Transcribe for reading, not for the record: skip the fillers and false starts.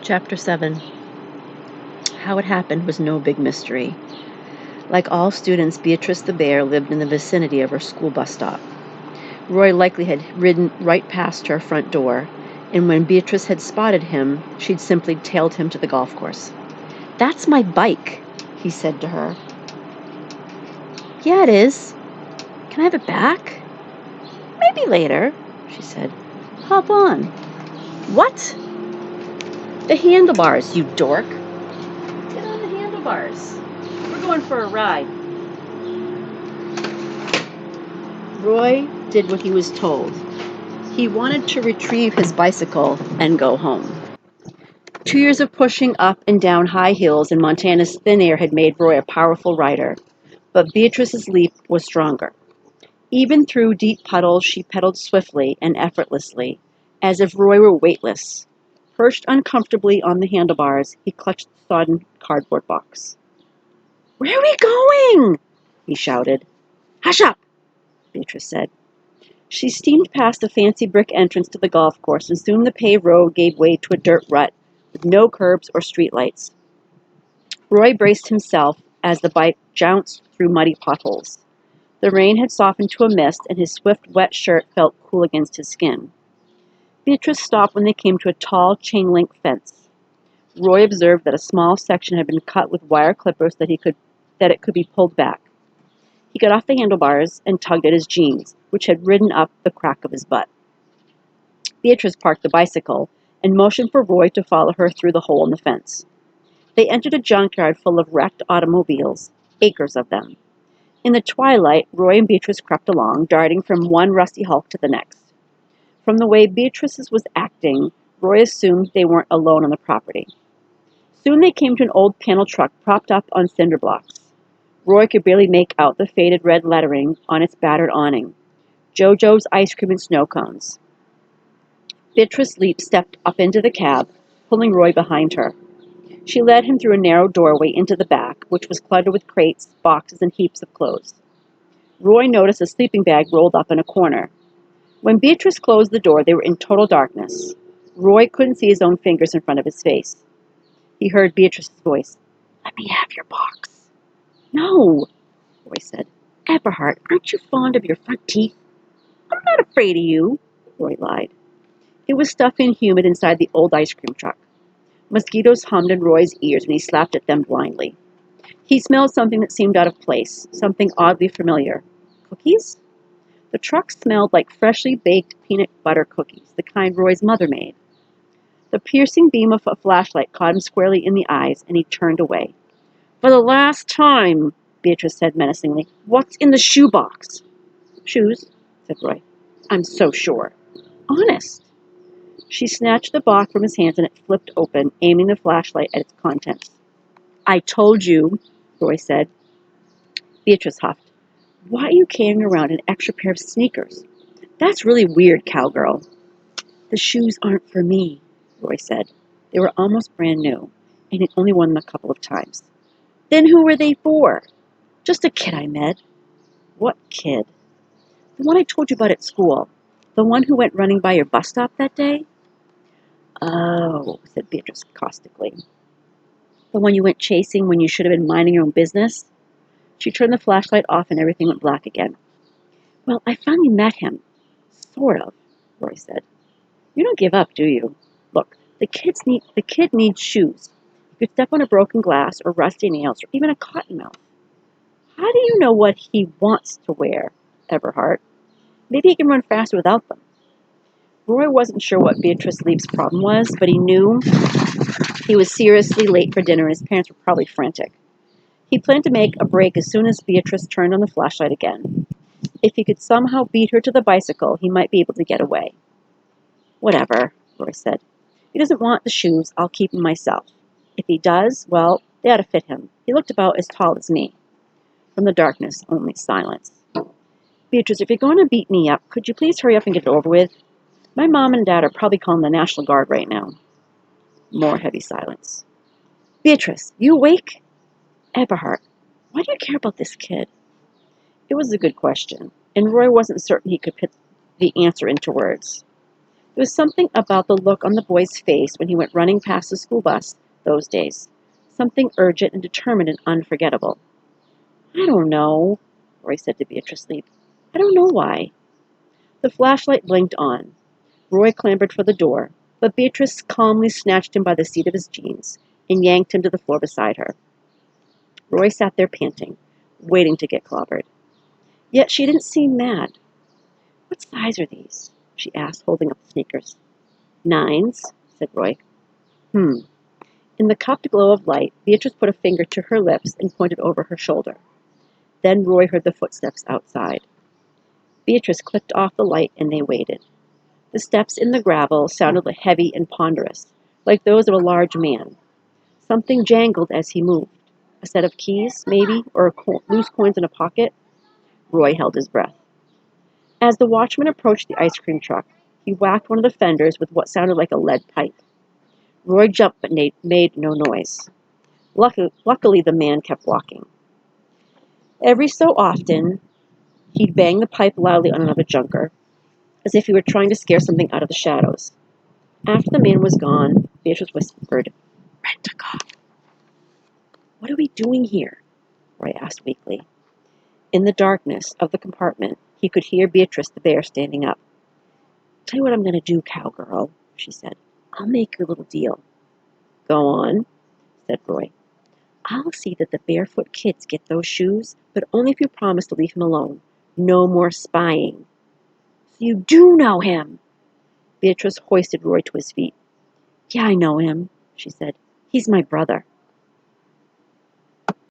Chapter 7. How it happened was no big mystery. Like all students, Beatrice the bear lived in the vicinity of her school bus stop. Roy likely had ridden right past her front door, and when Beatrice had spotted him, she'd simply tailed him to the golf course. "That's my bike," he said to her. "Yeah, it is. Can I have it back?" "Maybe later," she said. "Hop on." "What?" "The handlebars, you dork." "Get on the handlebars. We're going for a ride." Roy did what he was told. He wanted to retrieve his bicycle and go home. 2 years of pushing up and down high hills in Montana's thin air had made Roy a powerful rider, but Beatrice's leap was stronger. Even through deep puddles, she pedaled swiftly and effortlessly, as if Roy were weightless. Perched uncomfortably on the handlebars, he clutched the sodden cardboard box. "Where are we going?" he shouted. "Hush up," Beatrice said. She steamed past the fancy brick entrance to the golf course, and soon the paved road gave way to a dirt rut with no curbs or streetlights. Roy braced himself as the bike jounced through muddy potholes. The rain had softened to a mist, and his swift, wet shirt felt cool against his skin. Beatrice stopped when they came to a tall, chain-link fence. Roy observed that a small section had been cut with wire clippers that it could be pulled back. He got off the handlebars and tugged at his jeans, which had ridden up the crack of his butt. Beatrice parked the bicycle and motioned for Roy to follow her through the hole in the fence. They entered a junkyard full of wrecked automobiles, acres of them. In the twilight, Roy and Beatrice crept along, darting from one rusty hulk to the next. From the way Beatrice was acting, Roy assumed they weren't alone on the property. Soon they came to an old panel truck propped up on cinder blocks. Roy could barely make out the faded red lettering on its battered awning. JoJo's Ice Cream and Snow Cones. Beatrice stepped up into the cab, pulling Roy behind her. She led him through a narrow doorway into the back, which was cluttered with crates, boxes, and heaps of clothes. Roy noticed a sleeping bag rolled up in a corner. When Beatrice closed the door, they were in total darkness. Roy couldn't see his own fingers in front of his face. He heard Beatrice's voice. "Let me have your box." "No," Roy said. "Eberhard, aren't you fond of your front teeth?" "I'm not afraid of you," Roy lied. It was stuffy and humid inside the old ice cream truck. Mosquitoes hummed in Roy's ears when he slapped at them blindly. He smelled something that seemed out of place, something oddly familiar. Cookies? The truck smelled like freshly baked peanut butter cookies, the kind Roy's mother made. The piercing beam of a flashlight caught him squarely in the eyes, and he turned away. "For the last time," Beatrice said menacingly, "what's in the shoebox?" "Shoes," said Roy. "I'm so sure." "Honest." She snatched the box from his hands, and it flipped open, aiming the flashlight at its contents. "I told you," Roy said. Beatrice huffed. "Why are you carrying around an extra pair of sneakers? That's really weird, cowgirl." "The shoes aren't for me," Roy said. They were almost brand new, and he'd only worn them a couple of times. "Then who were they for?" "Just a kid I met." "What kid?" "The one I told you about at school. The one who went running by your bus stop that day." "Oh," said Beatrice caustically. "The one you went chasing when you should have been minding your own business?" She turned the flashlight off and everything went black again. "Well, I finally met him. Sort of," Roy said. "You don't give up, do you? Look, the kid needs shoes. He could step on a broken glass or rusty nails or even a cottonmouth. How do you know what he wants to wear, Eberhard? Maybe he can run faster without them." Roy wasn't sure what Beatrice Leap's problem was, but he knew he was seriously late for dinner and his parents were probably frantic. He planned to make a break as soon as Beatrice turned on the flashlight again. If he could somehow beat her to the bicycle, he might be able to get away. "Whatever," Roy said. "If he doesn't want the shoes, I'll keep them myself. If he does, well, they ought to fit him. He looked about as tall as me." From the darkness, only silence. "Beatrice, if you're going to beat me up, could you please hurry up and get it over with? My mom and dad are probably calling the National Guard right now." More heavy silence. "Beatrice, you awake?" "Eberhard, why do you care about this kid?" It was a good question, and Roy wasn't certain he could put the answer into words. There was something about the look on the boy's face when he went running past the school bus those days. Something urgent and determined and unforgettable. I don't know, Roy said to Beatrice Leap. I don't know why. The flashlight blinked on. Roy clambered for the door, but Beatrice calmly snatched him by the seat of his jeans and yanked him to the floor beside her. Roy sat there panting, waiting to get clobbered. Yet she didn't seem mad. What size are these? She asked, holding up the sneakers. 9s, said Roy. In the cupped glow of light, Beatrice put a finger to her lips and pointed over her shoulder. Then Roy heard the footsteps outside. Beatrice clicked off the light and they waited. The steps in the gravel sounded heavy and ponderous, like those of a large man. Something jangled as he moved. A set of keys, maybe, or loose coins in a pocket. Roy held his breath. As the watchman approached the ice cream truck, he whacked one of the fenders with what sounded like a lead pipe. Roy jumped but made no noise. Luckily, the man kept walking. Every so often, he'd bang the pipe loudly on another junker, as if he were trying to scare something out of the shadows. After the man was gone, Beatrice whispered, Rent-a-car. What are we doing here? Roy asked weakly. In the darkness of the compartment, he could hear Beatrice the bear standing up. Tell you what I'm going to do, cowgirl, she said. I'll make your little deal. Go on, said Roy. I'll see that the barefoot kids get those shoes, but only if you promise to leave him alone. No more spying. So you do know him! Beatrice hoisted Roy to his feet. Yeah, I know him, she said. He's my brother.